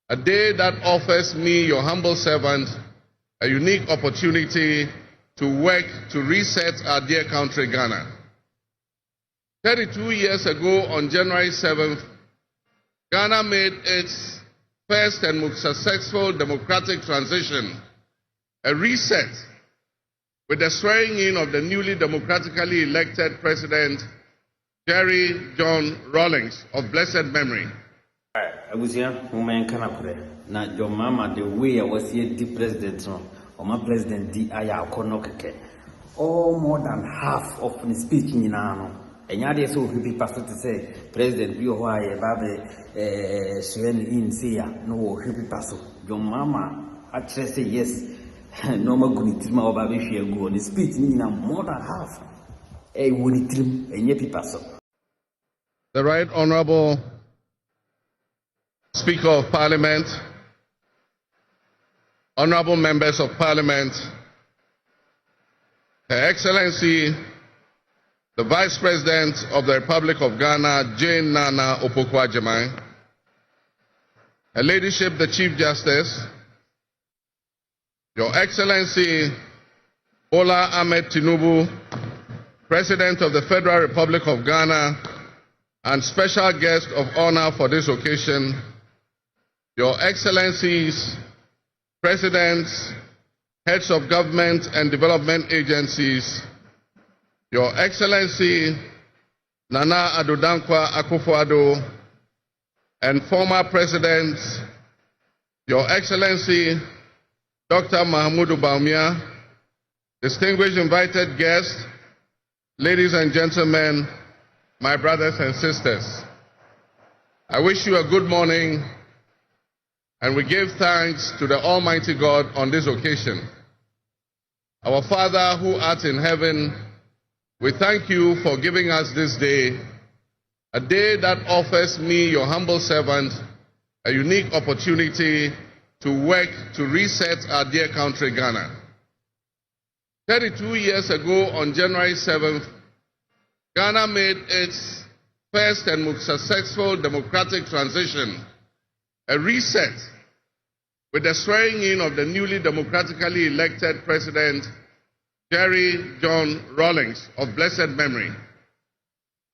a day that offers me, your humble servant, a unique opportunity to work to reset our dear country, Ghana. 32 years ago, on January 7th, Ghana made its first and most successful democratic transition, a reset, with the swearing in of the newly democratically elected President, John Rawlings, of blessed memory. Na your mama the way I was here the president or my president di aya konokeke all more than half of the speech in ano enyade so we pastor to say president bi ho aye babe swearing in say no wo happy pastor your mama actually say yes no ma gunitima o babe hwe go the speech ni na more than half wonitim enye pastor. The Right Honorable Speaker of Parliament, Honorable Members of Parliament, Her Excellency, the Vice President of the Republic of Ghana, Jane Nana Opoku-Agyeman, Her Ladyship, the Chief Justice, Your Excellency, Bola Ahmed Tinubu, President of the Federal Republic of Ghana, and special guest of honor for this occasion, Your Excellencies, Presidents, Heads of Government and Development Agencies, Your Excellency Nana Addo Dankwa Akufo-Addo, and former Presidents, Your Excellency Dr. Mahamudu Bawumia, distinguished invited guests, ladies and gentlemen, my brothers and sisters. I wish you a good morning, and we give thanks to the Almighty God on this occasion. Our Father who art in heaven, we thank you for giving us this day, a day that offers me, your humble servant, a unique opportunity to work to reset our dear country, Ghana. 32 years ago, on January 7th, Ghana made its first and most successful democratic transition, a reset, with the swearing in of the newly democratically elected President, John Rawlings, of blessed memory.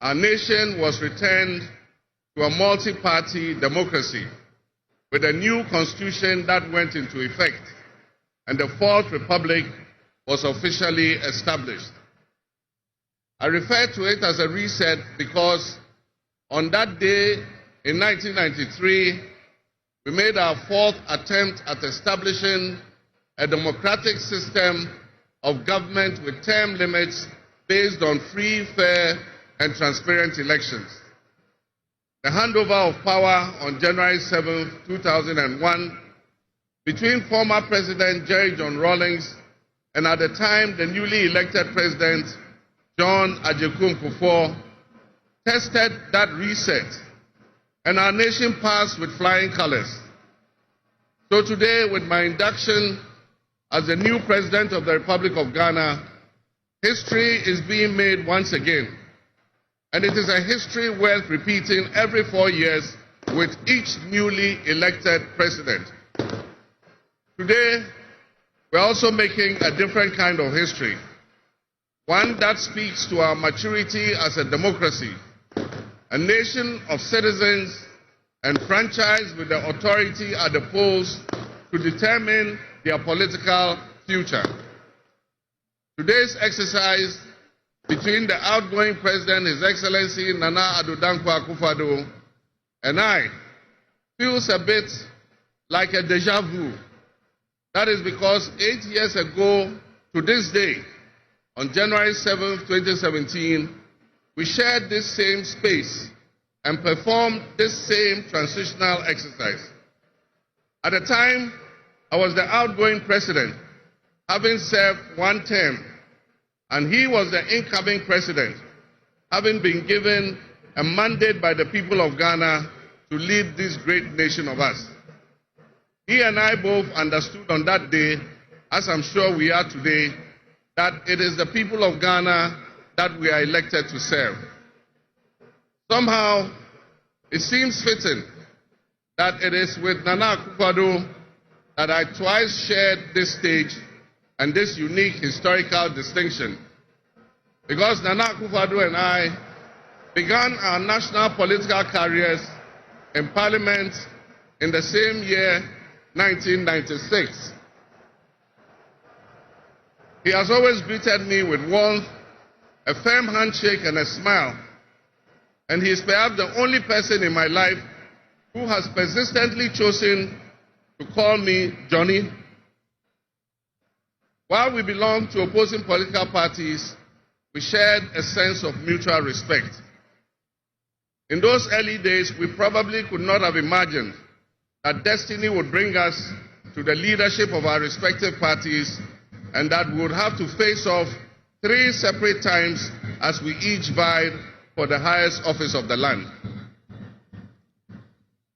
Our nation was returned to a multi-party democracy with a new constitution that went into effect, and the Fourth Republic was officially established. I refer to it as a reset because on that day in 1993, we made our fourth attempt at establishing a democratic system of government with term limits based on free, fair, and transparent elections. The handover of power on January 7, 2001, between former President John Rawlings and at the time the newly elected President John Agyekum Kufuor, tested that reset, and our nation passed with flying colors. So today, with my induction as the new President of the Republic of Ghana, history is being made once again. And it is a history worth repeating every 4 years with each newly elected President. Today, we're also making a different kind of history, one that speaks to our maturity as a democracy, a nation of citizens enfranchised with the authority at the polls to determine their political future. Today's exercise between the outgoing President, His Excellency Nana Addo Dankwa Akufo-Addo, and I feels a bit like a deja vu. That is because 8 years ago to this day, on January 7, 2017, we shared this same space and performed this same transitional exercise. At the time, I was the outgoing president, having served one term, and he was the incoming president, having been given a mandate by the people of Ghana to lead this great nation of us. He and I both understood on that day, as I'm sure we are today, that it is the people of Ghana that we are elected to serve. Somehow, it seems fitting that it is with Nana Akufo-Addo that I twice shared this stage and this unique historical distinction. Because Nana Akufo-Addo and I began our national political careers in Parliament in the same year, 1996. He has always greeted me with warmth, a firm handshake, and a smile. And he is perhaps the only person in my life who has persistently chosen to call me Johnny. While we belonged to opposing political parties, we shared a sense of mutual respect. In those early days, we probably could not have imagined that destiny would bring us to the leadership of our respective parties and that we would have to face off 3 separate times as we each vied for the highest office of the land.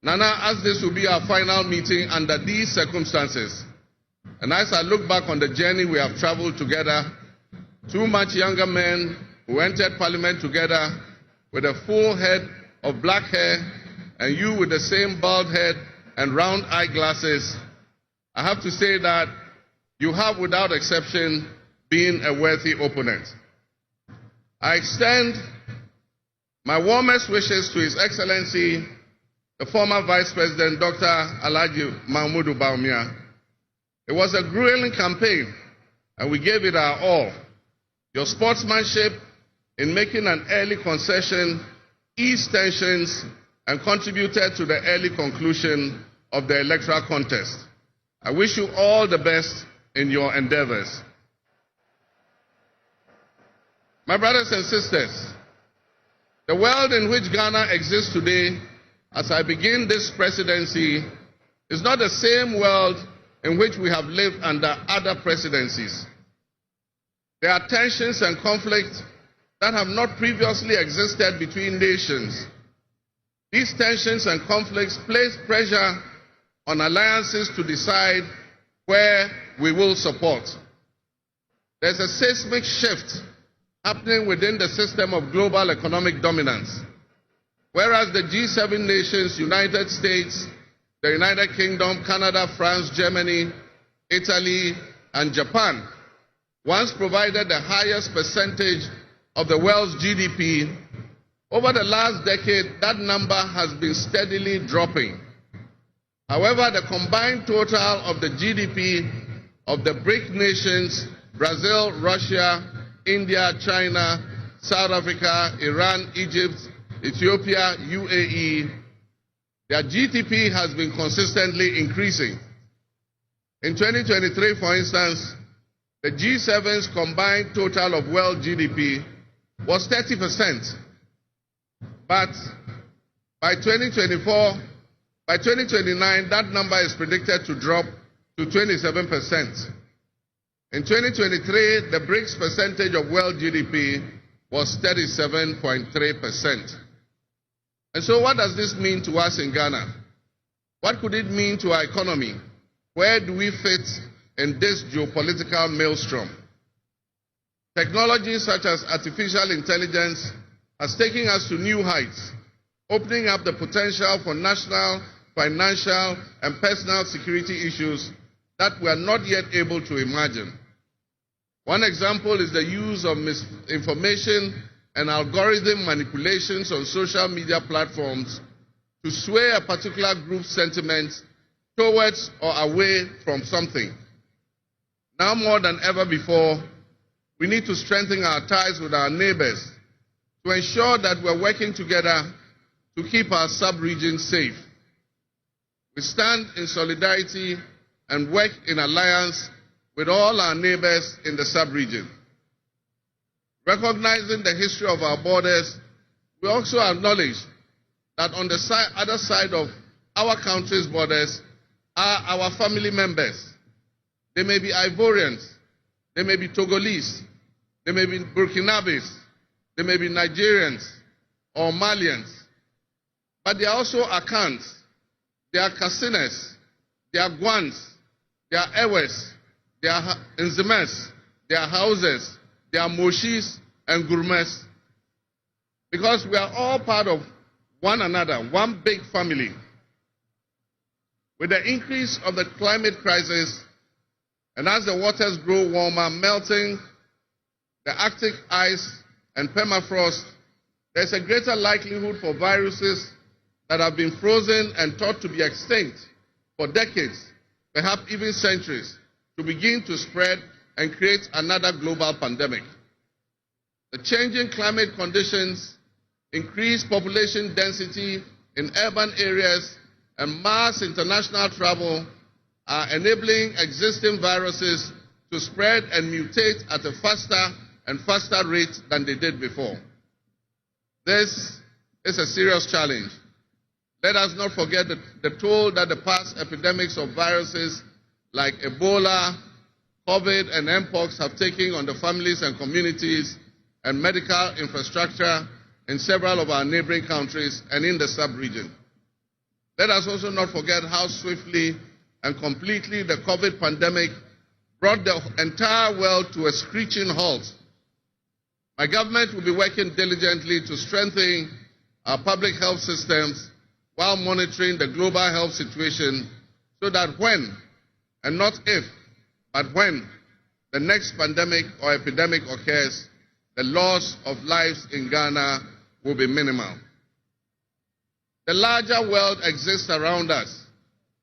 Nana, as this will be our final meeting under these circumstances, and as I look back on the journey we have traveled together, 2 much younger men who entered Parliament together with a full head of black hair, and you with the same bald head and round eyeglasses, I have to say that you have, without exception, been a worthy opponent. I extend my warmest wishes to His Excellency, the former Vice President, Dr. Alhaji Mahmoud Bawumia. It was a grueling campaign, and we gave it our all. Your sportsmanship in making an early concession eased tensions and contributed to the early conclusion of the electoral contest. I wish you all the best in your endeavors. My brothers and sisters, the world in which Ghana exists today, as I begin this presidency, is not the same world in which we have lived under other presidencies. There are tensions and conflicts that have not previously existed between nations. These tensions and conflicts place pressure on alliances to decide where we will support. There's a seismic shift happening within the system of global economic dominance. Whereas the G7 nations, United States, the United Kingdom, Canada, France, Germany, Italy, and Japan once provided the highest percentage of the world's GDP, over the last decade, that number has been steadily dropping. However, the combined total of the GDP of the BRIC nations, Brazil, Russia, India, China, South Africa, Iran, Egypt, Ethiopia, UAE, their GDP has been consistently increasing. In 2023, for instance, the G7's combined total of world GDP was 30%. But by 2029, that number is predicted to drop to 27%. In 2023, the BRICS percentage of world GDP was 37.3%. And so what does this mean to us in Ghana? What could it mean to our economy? Where do we fit in this geopolitical maelstrom? Technology such as artificial intelligence has taken us to new heights, opening up the potential for national, financial, and personal security issues that we are not yet able to imagine. One example is the use of misinformation and algorithm manipulations on social media platforms to sway a particular group's sentiments towards or away from something. Now more than ever before, we need to strengthen our ties with our neighbors to ensure that we're working together to keep our sub-region safe. We stand in solidarity and work in alliance with all our neighbors in the sub-region. Recognizing the history of our borders, we also acknowledge that on the other side of our country's borders are our family members. They may be Ivorians, they may be Togolese, they may be Burkinabes, they may be Nigerians or Malians, but they are also Akans, they are Kasinas, they are Gwans, they are Ewes, they are Nzemes, they are Hauses, they are Moshis and Gurmes, because we are all part of one another, one big family. With the increase of the climate crisis, and as the waters grow warmer, melting the Arctic ice and permafrost, there's a greater likelihood for viruses that have been frozen and thought to be extinct for decades, perhaps even centuries, to begin to spread and create another global pandemic. The changing climate conditions, increased population density in urban areas, and mass international travel are enabling existing viruses to spread and mutate at a faster and faster rate than they did before. This is a serious challenge. Let us not forget the toll that the past epidemics of viruses like Ebola, COVID, and Mpox have taken on the families and communities and medical infrastructure in several of our neighboring countries and in the sub-region. Let us also not forget how swiftly and completely the COVID pandemic brought the entire world to a screeching halt. My government will be working diligently to strengthen our public health systems while monitoring the global health situation so that when, and not if, but when the next pandemic or epidemic occurs, the loss of lives in Ghana will be minimal. The larger world exists around us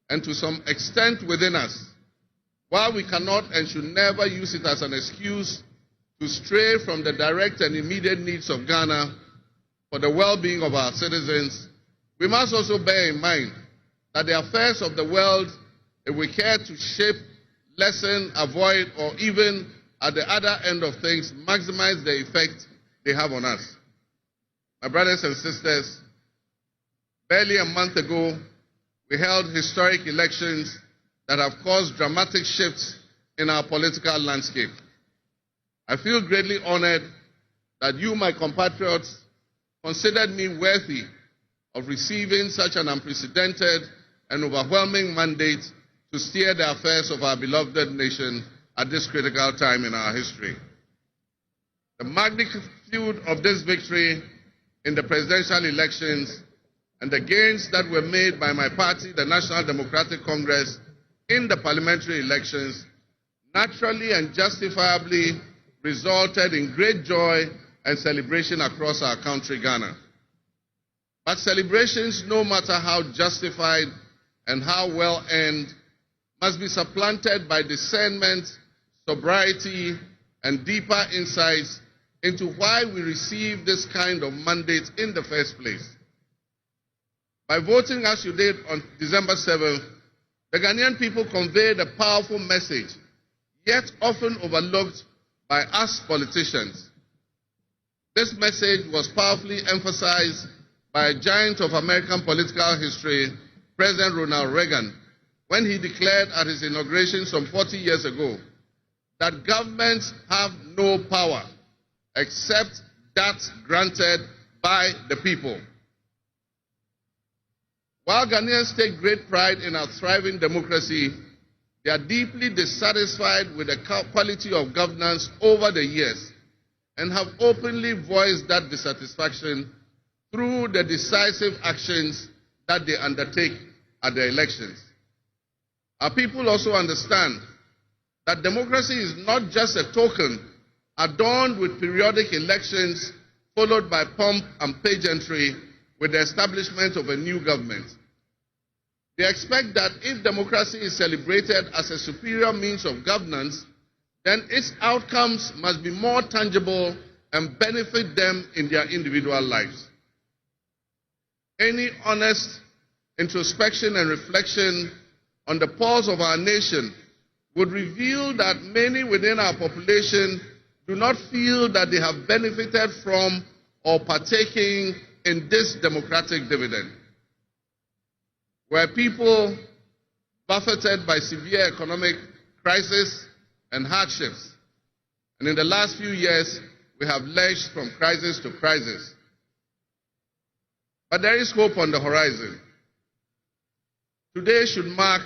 and to some extent within us. While we cannot and should never use it as an excuse to stray from the direct and immediate needs of Ghana for the well-being of our citizens, we must also bear in mind that the affairs of the world, if we care to shape, lessen, avoid, or even at the other end of things, maximize the effect they have on us. My brothers and sisters, barely a month ago, we held historic elections that have caused dramatic shifts in our political landscape. I feel greatly honored that you, my compatriots, considered me worthy of receiving such an unprecedented and overwhelming mandate to steer the affairs of our beloved nation at this critical time in our history. The magnitude of this victory in the presidential elections and the gains that were made by my party, the National Democratic Congress, in the parliamentary elections naturally and justifiably resulted in great joy and celebration across our country, Ghana. But celebrations, no matter how justified and how well earned, must be supplanted by discernment, sobriety, and deeper insights into why we received this kind of mandate in the first place. By voting as you did on December 7th, the Ghanaian people conveyed a powerful message, yet often overlooked by us politicians. This message was powerfully emphasized by a giant of American political history, President Ronald Reagan, when he declared at his inauguration some 40 years ago that governments have no power except that granted by the people. While Ghanaians take great pride in our thriving democracy, they are deeply dissatisfied with the quality of governance over the years and have openly voiced that dissatisfaction through the decisive actions that they undertake at the elections. Our people also understand that democracy is not just a token adorned with periodic elections followed by pomp and pageantry with the establishment of a new government. They expect that if democracy is celebrated as a superior means of governance, then its outcomes must be more tangible and benefit them in their individual lives. Any honest introspection and reflection on the pulse of our nation would reveal that many within our population do not feel that they have benefited from or partaking in this democratic dividend. Where people buffeted by severe economic crisis and hardships, and in the last few years, we have lurched from crisis to crisis. But there is hope on the horizon. Today should mark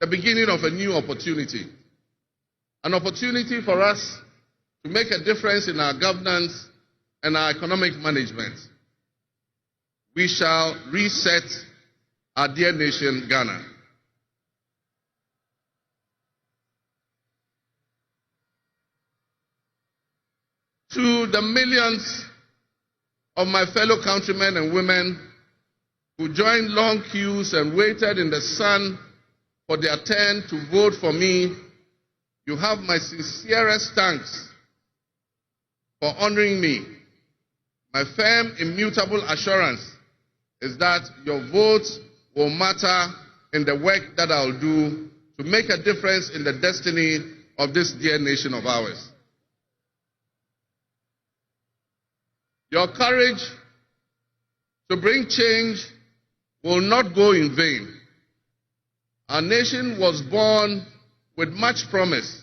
the beginning of a new opportunity, an opportunity for us to make a difference in our governance and our economic management. We shall reset our dear nation, Ghana. To the millions of my fellow countrymen and women who joined long queues and waited in the sun for their turn to vote for me, you have my sincerest thanks for honoring me. My firm, immutable assurance is that your votes will matter in the work that I'll do to make a difference in the destiny of this dear nation of ours. Your courage to bring change will not go in vain. Our nation was born with much promise.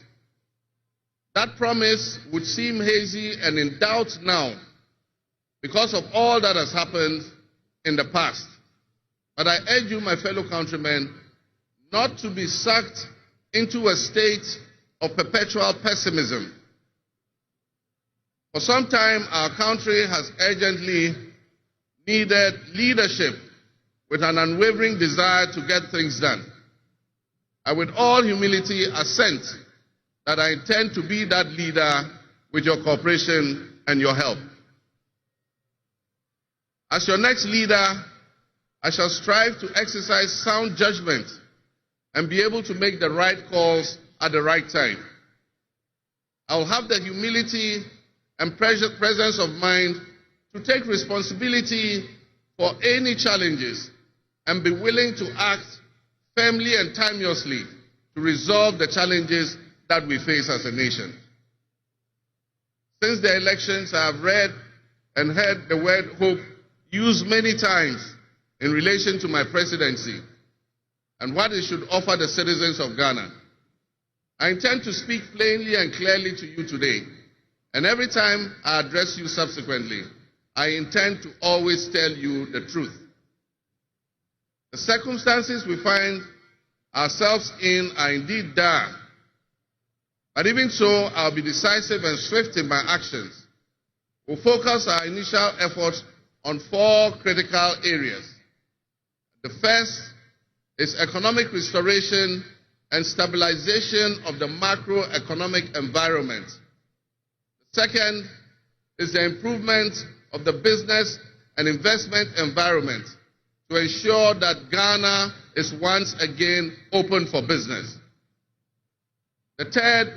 That promise would seem hazy and in doubt now because of all that has happened in the past. But I urge you, my fellow countrymen, not to be sucked into a state of perpetual pessimism. For some time, our country has urgently needed leadership with an unwavering desire to get things done. I, with all humility, assent that I intend to be that leader with your cooperation and your help. As your next leader, I shall strive to exercise sound judgment and be able to make the right calls at the right time. I will have the humility and presence of mind to take responsibility for any challenges and be willing to act firmly and timelessly to resolve the challenges that we face as a nation. Since the elections, I have read and heard the word hope used many times in relation to my presidency and what it should offer the citizens of Ghana. I intend to speak plainly and clearly to you today, and every time I address you subsequently, I intend to always tell you the truth. The circumstances we find ourselves in are indeed dire, but even so, I'll be decisive and swift in my actions. We'll focus our initial efforts on 4 critical areas. The first is economic restoration and stabilization of the macroeconomic environment. The second is the improvement of the business and investment environment to ensure that Ghana is once again open for business. The third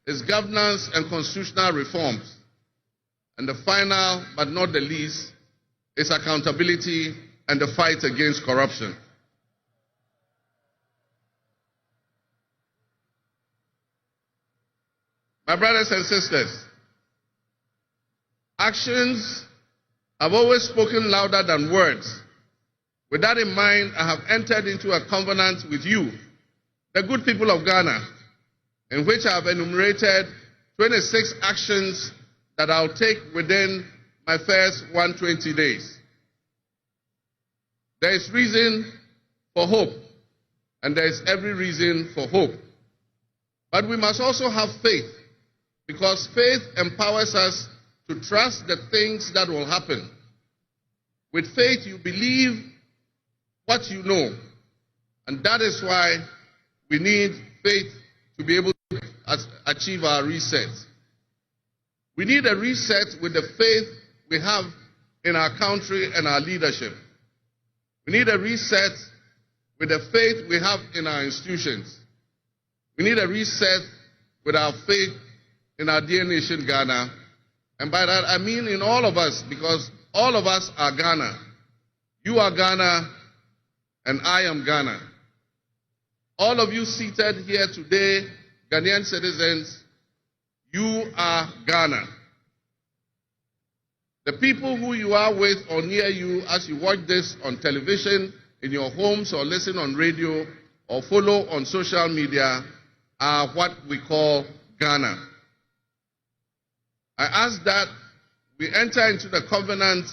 is governance and constitutional reforms. And the final, but not the least, is accountability and the fight against corruption. My brothers and sisters, actions have always spoken louder than words. With that in mind, I have entered into a covenant with you, the good people of Ghana, in which I have enumerated 26 actions that I'll take within my first 120 days. There is reason for hope, and there is every reason for hope. But we must also have faith, because faith empowers us to trust the things that will happen. With faith, you believe what you know, and that is why we need faith to be able to achieve our reset. We need a reset with the faith we have in our country and our leadership. We need a reset with the faith we have in our institutions. We need a reset with our faith in our dear nation, Ghana. And by that, I mean in all of us, because all of us are Ghana. You are Ghana, and I am Ghana. All of you seated here today, Ghanaian citizens, you are Ghana. The people who you are with or near you as you watch this on television, in your homes, or listen on radio, or follow on social media, are what we call Ghana. I ask that we enter into the covenant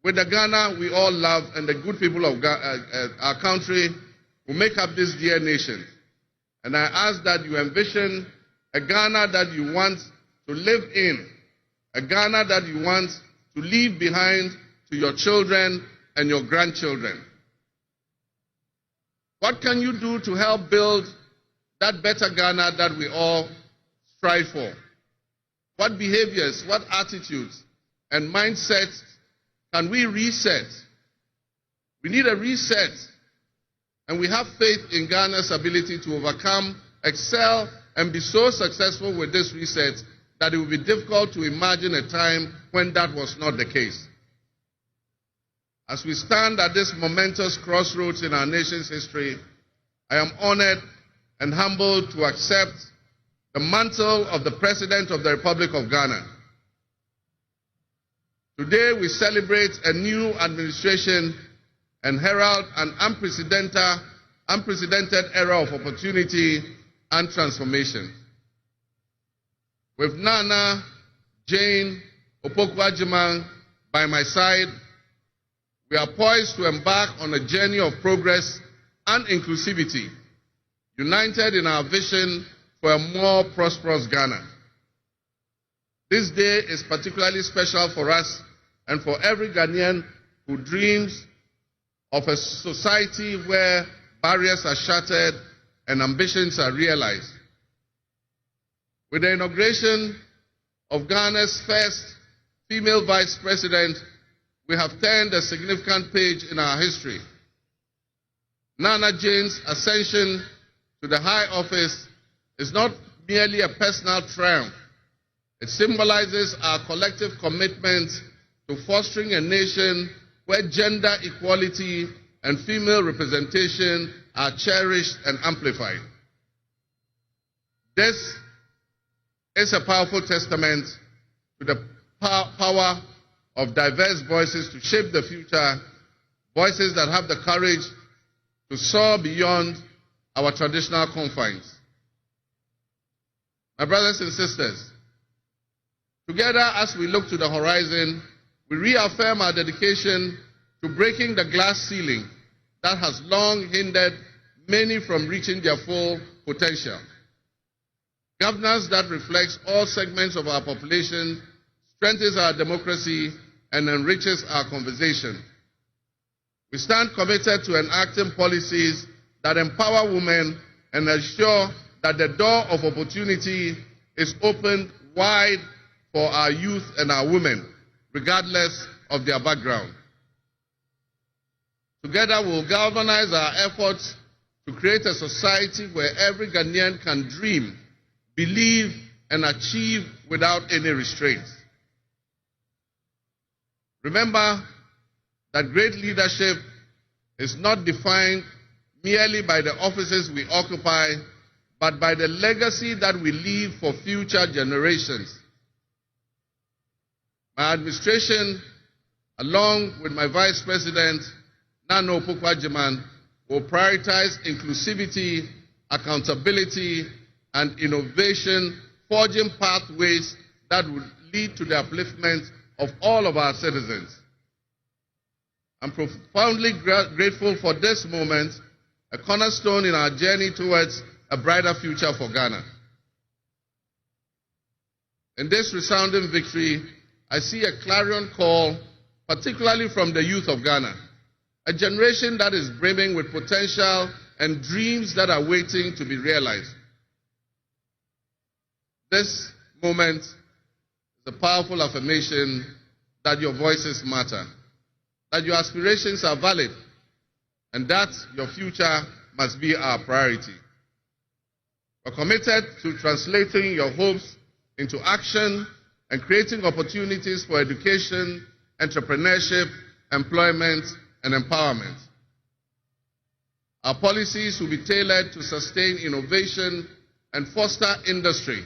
with the Ghana we all love and the good people of our country who make up this dear nation. And I ask that you envision a Ghana that you want to live in, a Ghana that you want to leave behind to your children and your grandchildren. What can you do to help build that better Ghana that we all strive for? What behaviors, what attitudes, and mindsets can we reset? We need a reset, and we have faith in Ghana's ability to overcome, excel, and be so successful with this reset that it will be difficult to imagine a time when that was not the case. As we stand at this momentous crossroads in our nation's history, I am honored and humbled to accept the mantle of the President of the Republic of Ghana. Today we celebrate a new administration and herald an unprecedented era of opportunity and transformation. With Nana Jane Opoku-Agyeman by my side, we are poised to embark on a journey of progress and inclusivity, united in our vision for a more prosperous Ghana. This day is particularly special for us and for every Ghanaian who dreams of a society where barriers are shattered and ambitions are realized. With the inauguration of Ghana's first female vice president, we have turned a significant page in our history. Nana Jane's ascension to the high office is not merely a personal triumph. It symbolizes our collective commitment to fostering a nation where gender equality and female representation are cherished and amplified. This is a powerful testament to the power of diverse voices to shape the future, voices that have the courage to soar beyond our traditional confines. My brothers and sisters, together as we look to the horizon, we reaffirm our dedication to breaking the glass ceiling that has long hindered many from reaching their full potential. Governance that reflects all segments of our population strengthens our democracy and enriches our conversation. We stand committed to enacting policies that empower women and ensure that the door of opportunity is opened wide for our youth and our women, regardless of their background. Together, we will galvanize our efforts to create a society where every Ghanaian can dream, believe, and achieve without any restraints. Remember that great leadership is not defined merely by the offices we occupy, but by the legacy that we leave for future generations. My administration, along with my Vice President, Nana Opoku-Agyeman, will prioritize inclusivity, accountability, and innovation, forging pathways that will lead to the upliftment of all of our citizens. I'm profoundly grateful for this moment, a cornerstone in our journey towards a brighter future for Ghana. In this resounding victory, I see a clarion call, particularly from the youth of Ghana, a generation that is brimming with potential and dreams that are waiting to be realized. This moment is a powerful affirmation that your voices matter, that your aspirations are valid, and that your future must be our priority. We're committed to translating your hopes into action and creating opportunities for education, entrepreneurship, employment, and empowerment. Our policies will be tailored to sustain innovation and foster industry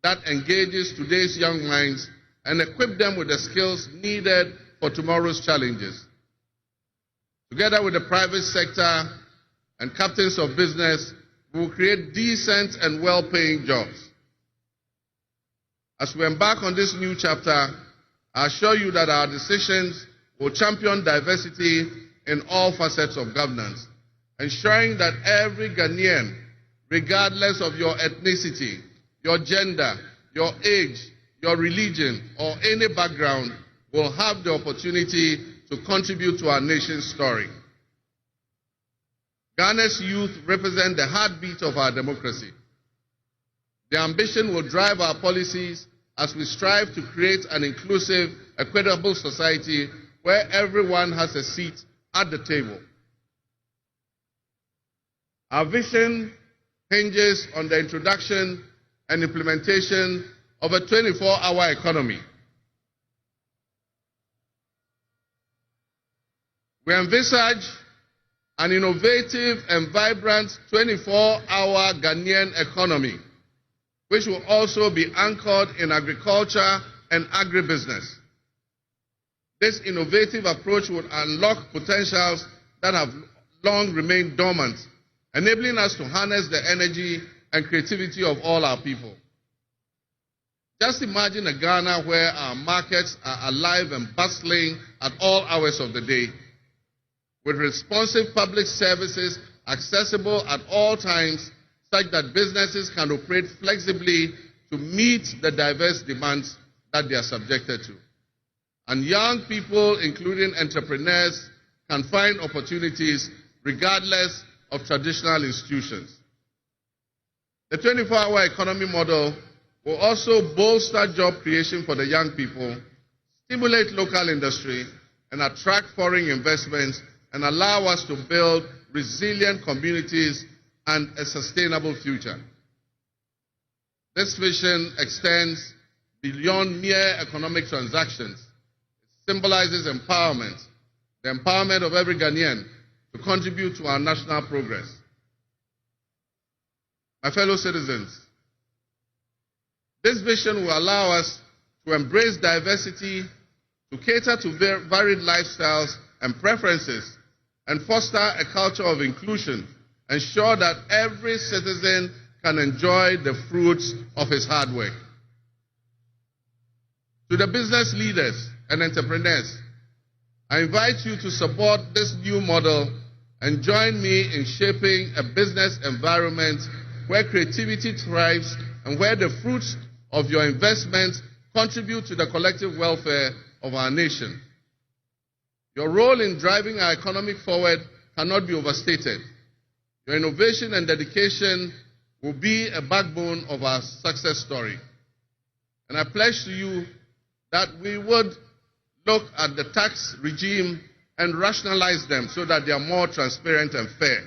that engages today's young minds and equip them with the skills needed for tomorrow's challenges. Together with the private sector and captains of business, we will create decent and well-paying jobs. As we embark on this new chapter, I assure you that our decisions will champion diversity in all facets of governance, ensuring that every Ghanaian, regardless of your ethnicity, your gender, your age, your religion, or any background, will have the opportunity to contribute to our nation's story. Ghana's youth represent the heartbeat of our democracy. Their ambition will drive our policies as we strive to create an inclusive, equitable society where everyone has a seat at the table. Our vision hinges on the introduction and implementation of a 24-hour economy. We envisage an innovative and vibrant 24-hour Ghanaian economy, which will also be anchored in agriculture and agribusiness. This innovative approach would unlock potentials that have long remained dormant, enabling us to harness the energy and creativity of all our people. Just imagine a Ghana where our markets are alive and bustling at all hours of the day, with responsive public services accessible at all times, such that businesses can operate flexibly to meet the diverse demands that they are subjected to. And young people, including entrepreneurs, can find opportunities regardless of traditional institutions. The 24-hour economy model will also bolster job creation for the young people, stimulate local industry, and attract foreign investments, and allow us to build resilient communities and a sustainable future. This vision extends beyond mere economic transactions. It symbolizes empowerment, the empowerment of every Ghanaian to contribute to our national progress. My fellow citizens, this vision will allow us to embrace diversity, to cater to varied lifestyles and preferences, and foster a culture of inclusion, ensure that every citizen can enjoy the fruits of his hard work. To the business leaders and entrepreneurs, I invite you to support this new model and join me in shaping a business environment where creativity thrives and where the fruits of your investments contribute to the collective welfare of our nation. Your role in driving our economy forward cannot be overstated. Your innovation and dedication will be a backbone of our success story. And I pledge to you that we would look at the tax regime and rationalize them so that they are more transparent and fair.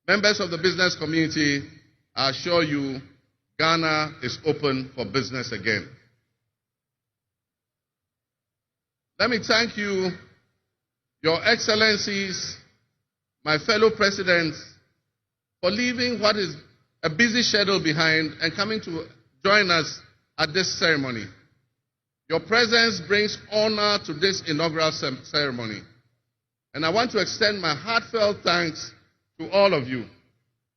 Members of the business community, I assure you, Ghana is open for business again. Let me thank you, Your Excellencies, my fellow presidents, for leaving what is a busy schedule behind and coming to join us at this ceremony. Your presence brings honor to this inaugural ceremony. And I want to extend my heartfelt thanks to all of you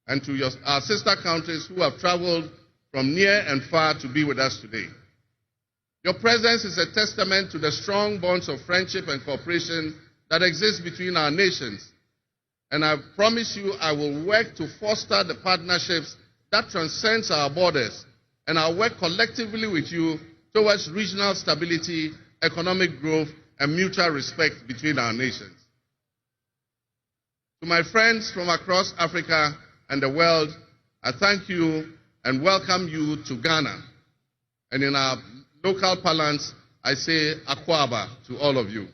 and to our sister countries who have traveled from near and far to be with us today. Your presence is a testament to the strong bonds of friendship and cooperation that exist between our nations. And I promise you I will work to foster the partnerships that transcends our borders, and I'll work collectively with you towards regional stability, economic growth, and mutual respect between our nations. To my friends from across Africa and the world, I thank you and welcome you to Ghana. And in our local parlance, I say Akwaba to all of you.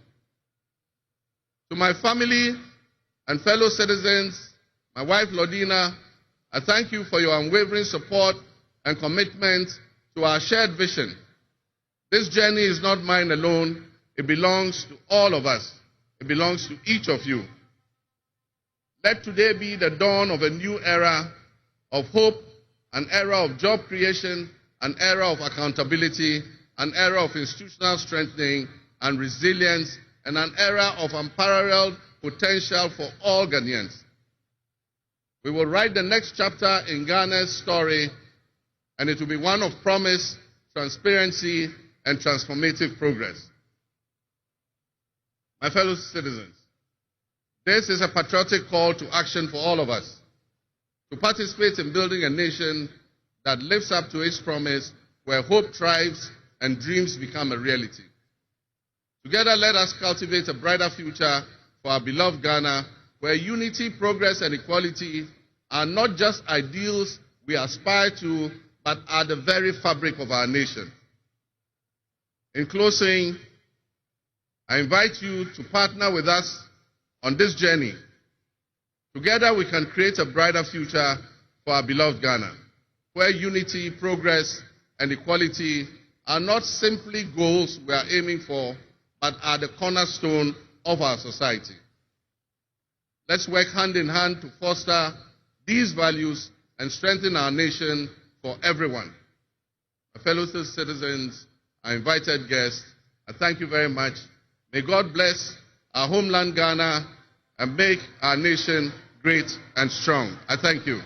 To my family and fellow citizens, my wife Lodina, I thank you for your unwavering support and commitment to our shared vision. This journey is not mine alone. It belongs to all of us. It belongs to each of you. Let today be the dawn of a new era of hope, an era of job creation, an era of accountability, an era of institutional strengthening and resilience, and an era of unparalleled potential for all Ghanaians. We will write the next chapter in Ghana's story, and it will be one of promise, transparency, and transformative progress. My fellow citizens, this is a patriotic call to action for all of us to participate in building a nation that lives up to its promise, where hope thrives and dreams become a reality. Together, let us cultivate a brighter future for our beloved Ghana, where unity, progress, and equality are not just ideals we aspire to, but are the very fabric of our nation. In closing, I invite you to partner with us on this journey. Together we can create a brighter future for our beloved Ghana, where unity, progress, and equality are not simply goals we are aiming for, but are the cornerstone of our society. Let's work hand in hand to foster these values and strengthen our nation for everyone. My fellow citizens, our invited guests, I thank you very much. May God bless our homeland Ghana and make our nation great and strong. I thank you.